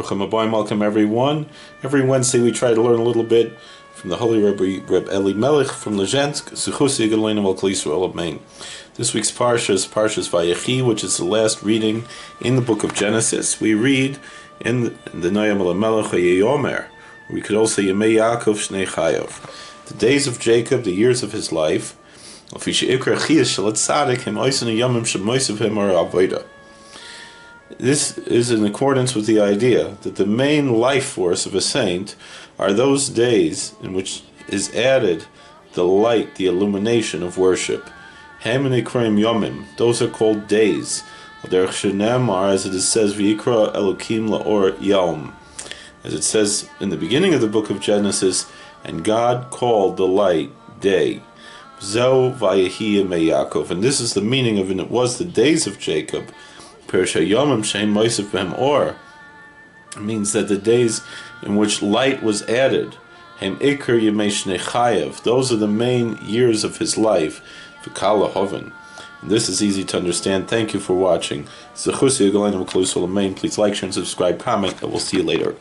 Welcome everyone. Every Wednesday we try to learn a little bit from the Holy Rebbe Elimelech from Lezhensk. This week's Parshas, Parshas Vayechi, which is the last reading in the book of Genesis. We read in the Noam Elimelech Yeyomer. We could also say Yemei Yaakov Shnei Chayav. The days of Jacob, the years of his life. This is in accordance with the idea that the main life force of a saint are those days in which is added the light, the illumination of worship. Those are called days. As it says, V'yikra Elokim la'or yom. As it says in the beginning of the book of Genesis, and God called the light day. Zo Vayechi Yemei Yaakov. And this is the meaning of, and it was the days of Jacob. It means that the days in which light was added, those are the main years of his life. And this is easy to understand. Thank you for watching. Please like, share, and subscribe, comment, and we'll see you later.